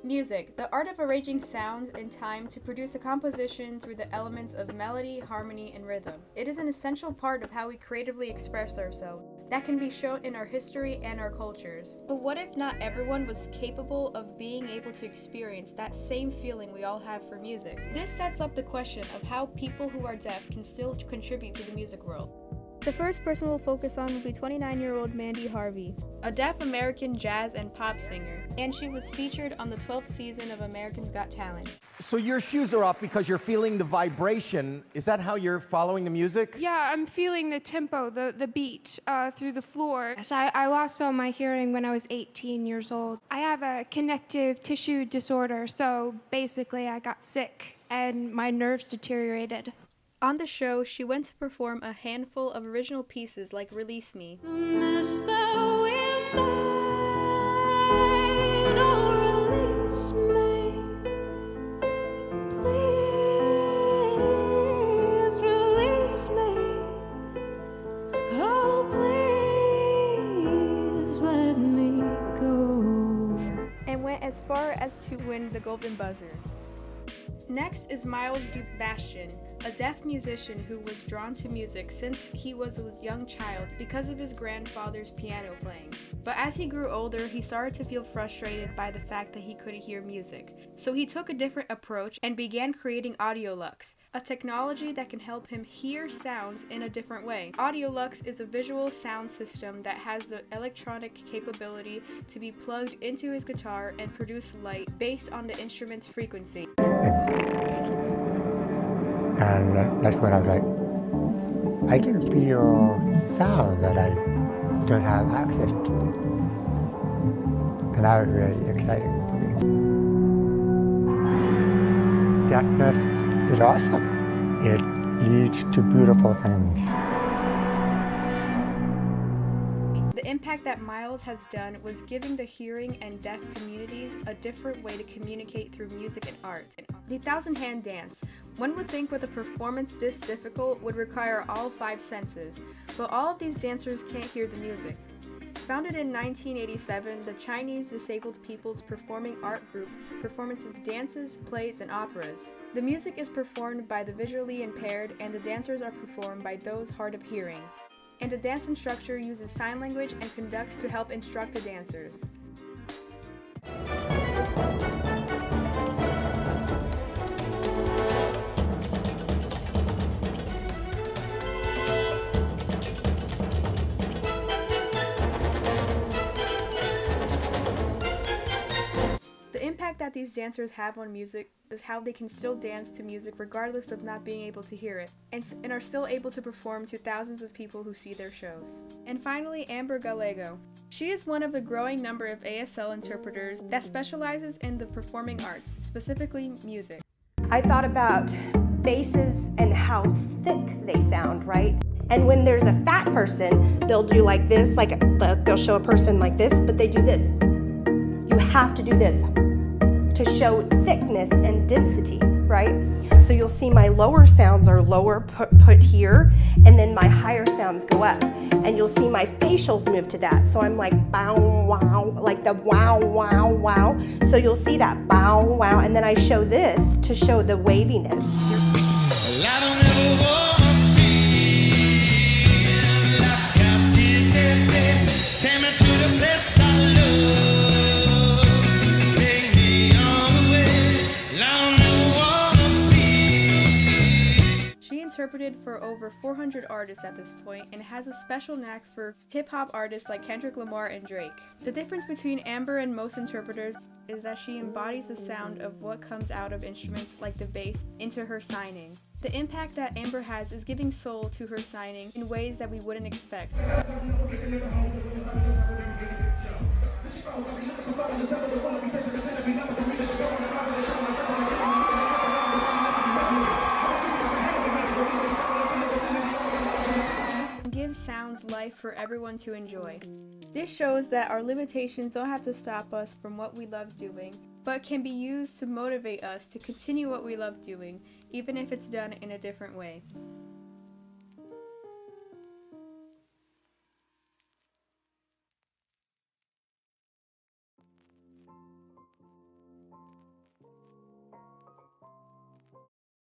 Music, the art of arranging sounds and time to produce a composition through the elements of melody, harmony, and rhythm. It is an essential part of how we creatively express ourselves that can be shown in our history and our cultures. But what if not everyone was capable of being able to experience that same feeling we all have for music? This sets up the question of how people who are deaf can still contribute to the music world. The first person we'll focus on will be 29-year-old Mandy Harvey, a deaf American jazz and pop singer, and she was featured on the 12th season of America's Got Talent. So your shoes are off because you're feeling the vibration. Is that how you're following the music? Yeah, I'm feeling the tempo, the beat through the floor. So I lost all my hearing when I was 18 years old. I have a connective tissue disorder, so basically I got sick and my nerves deteriorated. On the show, she went to perform a handful of original pieces like Release Me. And went as far as to win the Golden Buzzer. Next is Miles Bastion, a deaf musician who was drawn to music since he was a young child because of his grandfather's piano playing. But as he grew older, he started to feel frustrated by the fact that he couldn't hear music. So he took a different approach and began creating Audiolux, a technology that can help him hear sounds in a different way. Audiolux is a visual sound system that has the electronic capability to be plugged into his guitar and produce light based on the instrument's frequency. And that's when I was like, I can feel sound that I don't have access to. And that was really exciting for me. Deafness is awesome. It leads to beautiful things. The impact that Miles has done was giving the hearing and deaf communities a different way to communicate through music and art. The Thousand Hand Dance. One would think with a performance this difficult would require all 5 senses, but all of these dancers can't hear the music. Founded in 1987, the Chinese Disabled People's Performing Art Group performances dances, plays, and operas. The music is performed by the visually impaired, and the dancers are performed by those hard of hearing. And the dance instructor uses sign language and conducts to help instruct the dancers. The impact that these dancers have on music is how they can still dance to music regardless of not being able to hear it, and are still able to perform to thousands of people who see their shows. And finally, Amber Gallo. She is one of the growing number of ASL interpreters that specializes in the performing arts, specifically music. I thought about basses and how thick they sound, right? And when there's a fat person, they'll do like this, like they'll show a person like this, but they do this. You have to do this to show thickness and density, right? So you'll see my lower sounds are lower put here, and then my higher sounds go up. And you'll see my facials move to that. So I'm like bow, wow, like the wow, wow, wow. So you'll see that bow, wow, and then I show this to show the waviness. Interpreted for over 400 artists at this point and has a special knack for hip-hop artists like Kendrick Lamar and Drake. The difference between Amber and most interpreters is that she embodies the sound of what comes out of instruments like the bass into her signing. The impact that Amber has is giving soul to her signing in ways that we wouldn't expect. Sounds life for everyone to enjoy. This shows that our limitations don't have to stop us from what we love doing, but can be used to motivate us to continue what we love doing, even if it's done in a different way.